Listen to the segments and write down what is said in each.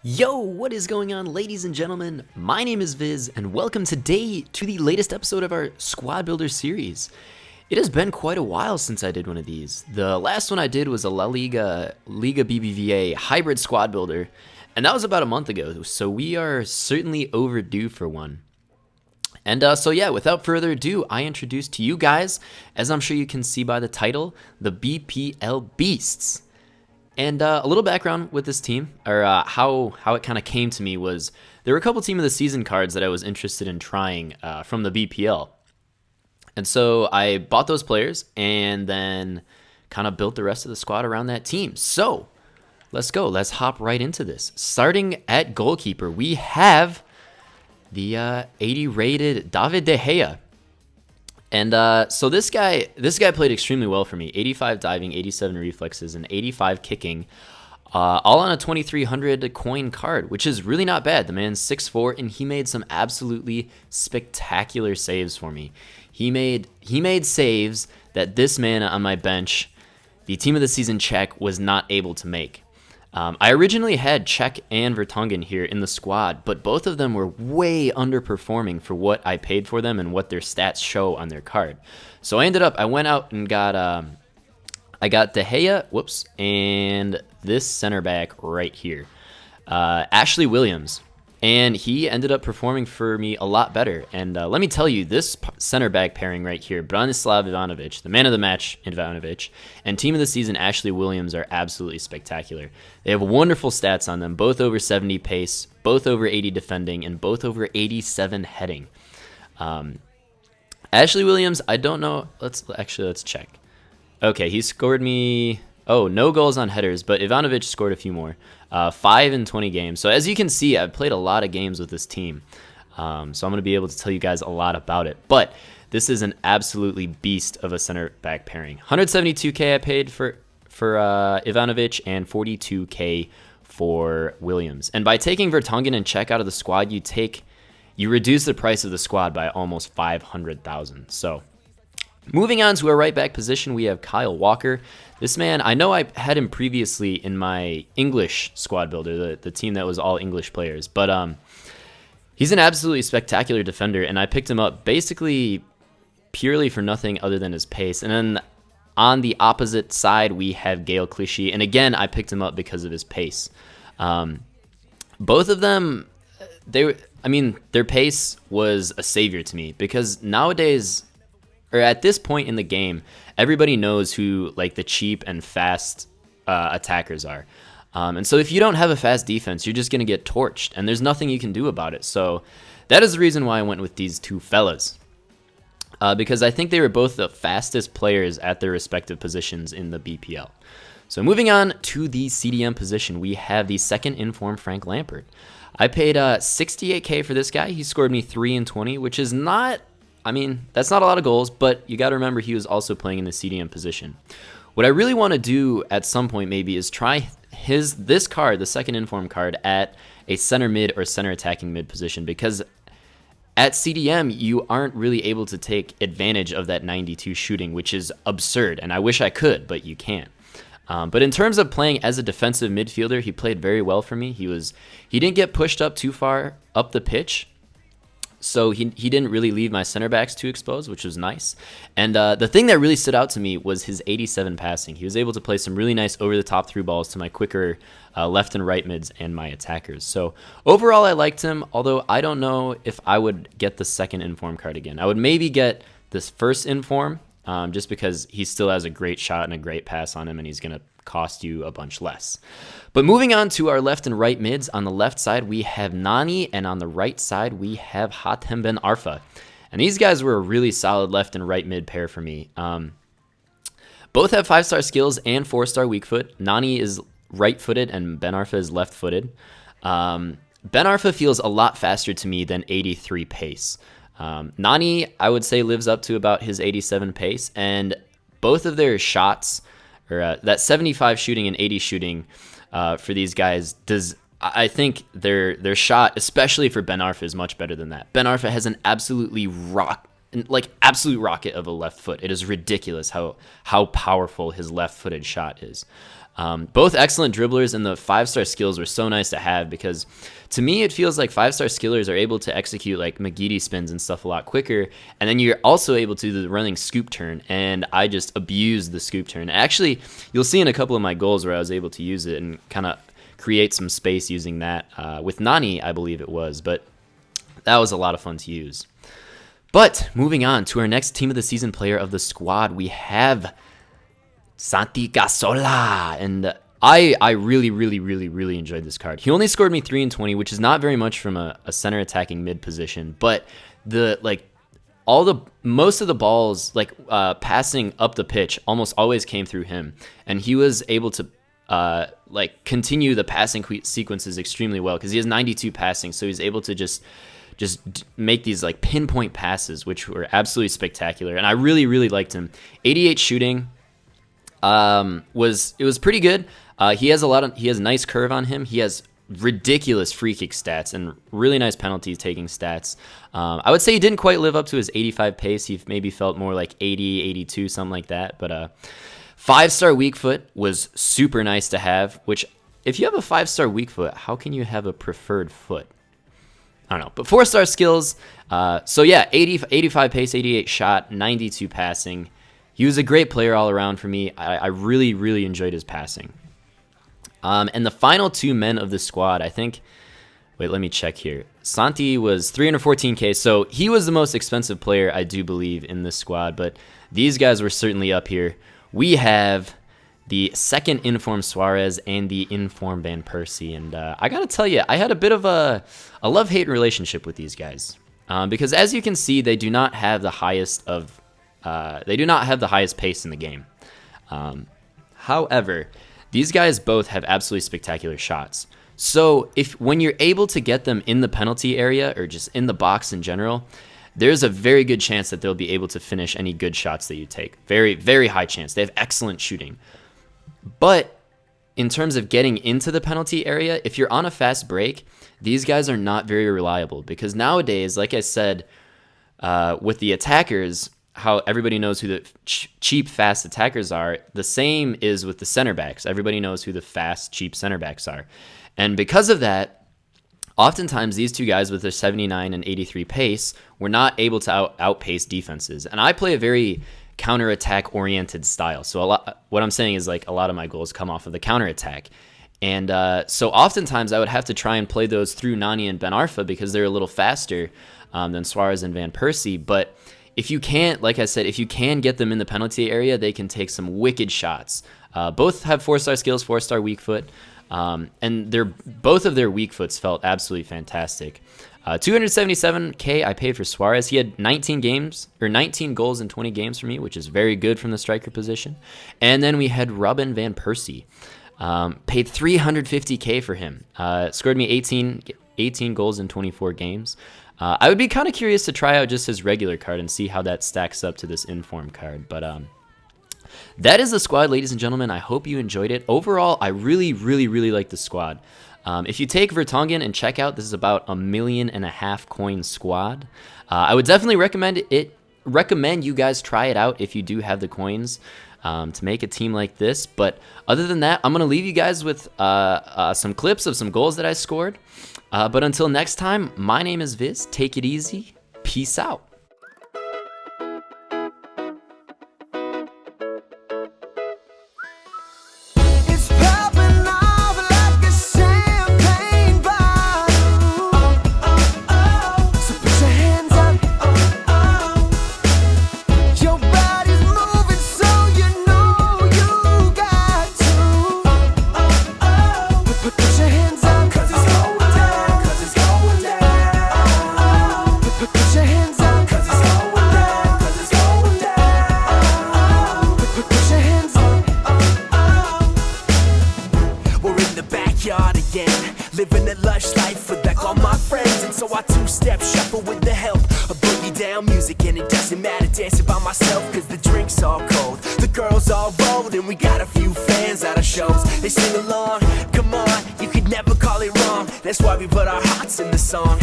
Yo, what is going on, ladies and gentlemen? My name is Viz, and welcome today to the latest episode of our Squad Builder series. It has been quite a while since I did one of these. The last one I did was a La Liga BBVA hybrid squad builder, and that was about a month ago, so we are certainly overdue for one. And so yeah, without further ado, I introduce to you guys, as I'm sure you can see by the title, the BPL Beasts. And a little background with this team, or how it kind of came to me was there were a couple Team of the Season cards that I was interested in trying from the BPL. And so I bought those players and then kind of built the rest of the squad around that team. So let's go. Let's hop right into this. Starting at goalkeeper, we have the 80 rated David De Gea. And so this guy played extremely well for me. 85 diving, 87 reflexes, and 85 kicking, all on a 2300 coin card, which is really not bad. The man's 6'4", and he made some absolutely spectacular saves for me. He made saves that this man on my bench, the Team of the Season Czech, was not able to make. I originally had Czech and Vertonghen here in the squad, but both of them were way underperforming for what I paid for them and what their stats show on their card. So I went out and got I got De Gea, and this center back right here, Ashley Williams. And he ended up performing for me a lot better. And let me tell you, this center back pairing right here, Branislav Ivanovic, the man of the match, Ivanovic, and Team of the Season, Ashley Williams, are absolutely spectacular. They have wonderful stats on them, both over 70 pace, both over 80 defending, and both over 87 heading. Ashley Williams, I don't know. Let's check. Okay, he scored me... Oh, no goals on headers, but Ivanovic scored a few more. 5 in 20 games. So as you can see, I've played a lot of games with this team. So I'm going to be able to tell you guys a lot about it. But this is an absolutely beast of a center back pairing. 172K I paid for Ivanovic and 42K for Williams. And by taking Vertonghen and Czech out of the squad, you reduce the price of the squad by almost 500,000. So moving on to our right back position, we have Kyle Walker. This man, I know I had him previously in my English squad builder, the team that was all English players, but he's an absolutely spectacular defender, and I picked him up basically purely for nothing other than his pace. And then on the opposite side, we have Gael Clichy, and again, I picked him up because of his pace. Both of them, their pace was a savior to me, because nowadays, or at this point in the game, everybody knows who like the cheap and fast attackers are. And so if you don't have a fast defense, you're just going to get torched, and there's nothing you can do about it. So that is the reason why I went with these two fellas, because I think they were both the fastest players at their respective positions in the BPL. So moving on to the CDM position, we have the second inform Frank Lampard. I paid 68K for this guy. He scored me 3 in 20, which is not... that's not a lot of goals, but you got to remember he was also playing in the CDM position. What I really want to do at some point maybe is try this card, the second inform card, at a center mid or center attacking mid position, because at CDM you aren't really able to take advantage of that 92 shooting, which is absurd, and I wish I could, but you can't. But in terms of playing as a defensive midfielder, he played very well for me. He didn't get pushed up too far up the pitch, so he didn't really leave my center backs too exposed, which was nice. And the thing that really stood out to me was his 87 passing. He was able to play some really nice over-the-top through balls to my quicker left and right mids and my attackers. So overall, I liked him, although I don't know if I would get the second inform card again. I would maybe get this first inform, just because he still has a great shot and a great pass on him, and he's going to cost you a bunch less. But moving on to our left and right mids, on the left side we have Nani, and on the right side we have Hatem Ben Arfa. And these guys were a really solid left and right mid pair for me. Both have 5-star skills and 4-star weak foot. Nani is right-footed and Ben Arfa is left-footed. Ben Arfa feels a lot faster to me than 83 pace. Nani, I would say, lives up to about his 87 pace, and both of their shots, or that 75 shooting and 80 shooting for these guys, I think their shot, especially for Ben Arfa, is much better than that. Ben Arfa has an absolute rocket of a left foot. It is ridiculous how powerful his left-footed shot is. Both excellent dribblers, and the 5-star skills were so nice to have because to me it feels like 5-star skillers are able to execute like McGeady spins and stuff a lot quicker, and then you're also able to do the running scoop turn, and I just abused the scoop turn. Actually, you'll see in a couple of my goals where I was able to use it and kind of create some space using that with Nani, I believe it was, but that was a lot of fun to use. But moving on to our next team of the season player of the squad, we have Santi Cazorla, and I really enjoyed this card. He only scored me 3 in 20, which is not very much from a center attacking mid position, but most of the balls passing up the pitch almost always came through him, and he was able to continue the passing sequences extremely well because he has 92 passing, so he's able to just make these like pinpoint passes, which were absolutely spectacular, and I really liked him. 88 shooting. Was pretty good. He has a nice curve on him. He has ridiculous free kick stats and really nice penalty taking stats. I would say he didn't quite live up to his 85 pace. He maybe felt more like 80, 82, something like that. But 5-star weak foot was super nice to have, which if you have a 5-star weak foot, how can you have a preferred foot? I don't know. But 4-star skills. So yeah, 85 pace, 88 shot, 92 passing. He was a great player all around for me. I really enjoyed his passing. And the final 2 men of the squad, I think... Wait, let me check here. Santi was 314k, so he was the most expensive player, I do believe, in this squad. But these guys were certainly up here. We have the second inform Suarez and the inform Van Persie. And I got to tell you, I had a bit of a love-hate relationship with these guys. Because as you can see, they do not have the highest pace in the game. However, these guys both have absolutely spectacular shots. So when you're able to get them in the penalty area or just in the box in general, there's a very good chance that they'll be able to finish any good shots that you take. Very high chance. They have excellent shooting. But in terms of getting into the penalty area, if you're on a fast break, these guys are not very reliable because nowadays, like I said, with the attackers, how everybody knows who the cheap, fast attackers are, the same is with the center backs. Everybody knows who the fast, cheap center backs are. And because of that, oftentimes these two guys with their 79 and 83 pace were not able to outpace defenses. And I play a very counterattack oriented style. So what I'm saying is like a lot of my goals come off of the counterattack. And so oftentimes I would have to try and play those through Nani and Ben Arfa because they're a little faster than Suarez and Van Persie. But if you can't, like I said, if you can get them in the penalty area, they can take some wicked shots. Both have 4-star skills, 4-star weak foot, and both of their weak foots felt absolutely fantastic. 277k I paid for Suarez. He had 19 goals in 20 games for me, which is very good from the striker position. And then we had Robin Van Persie. Paid 350k for him. Scored me 18 goals in 24 games. I would be kind of curious to try out just his regular card and see how that stacks up to this inform card. But that is the squad, ladies and gentlemen. I hope you enjoyed it. Overall, I really like the squad. If you take Vertonghen and check out, this is about $1.5 million coin squad. I would definitely recommend you guys try it out if you do have the coins to make a team like this. But other than that, I'm going to leave you guys with some clips of some goals that I scored. But until next time, my name is Viz. Take it easy. Peace out. Living a lush life with back all my friends, and so I two-step shuffle with the help of boogie down music. And it doesn't matter dancing by myself, cause the drink's all cold, the girls all rolled, and we got a few fans at our shows. They sing along, come on, you could never call it wrong. That's why we put our hearts in the song.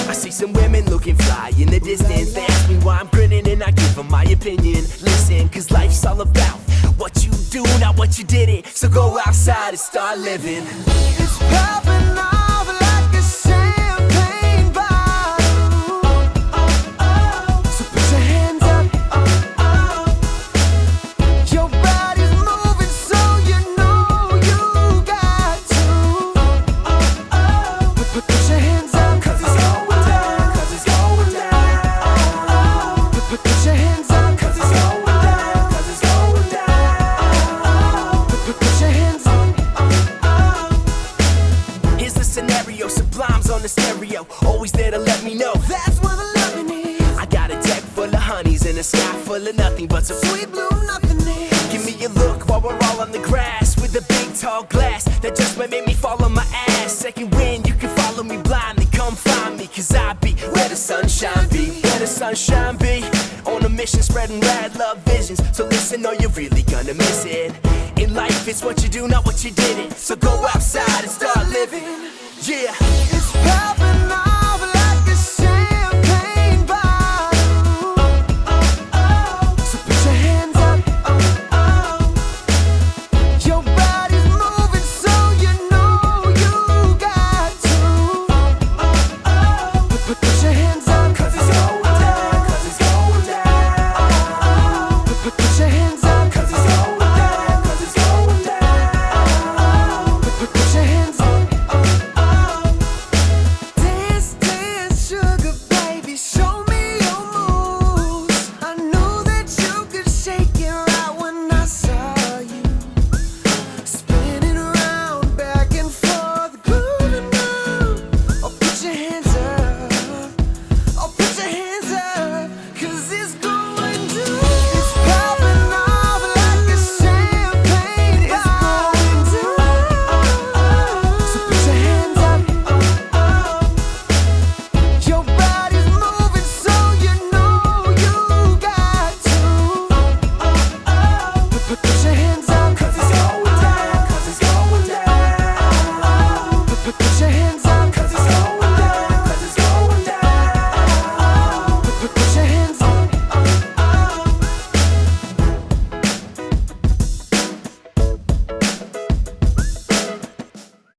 I see some women looking fly in the distance. They ask me why I'm grinning and I give them my opinion. Listen, cause life's all about what you do, not what you did it. So go outside and start living. It's popping off like a champagne bottle. So put your hands up. Your body's moving, so you know you got to. Put your hands up. 'Cause it's going down, 'cause it's going down. Put your hands up. 'Cause it's going down, 'cause it's going down. Put your hands up. Here's the scenario, Sublime's on the stereo, always there to let me know That's where the loving is. I got a deck full of honeys and a sky full of nothing but some Sweet blue nothingness. Give me a look while we're all on the grass with a big tall glass that just might make me fall on my ass. Second wind, you can follow me blindly, come find me, 'cause I be where the sunshine be, where the sunshine be. On a mission spreading rad love visions, so listen or you're really gonna miss it. In life it's what you do, not what you did it. So go outside and start living. Yeah.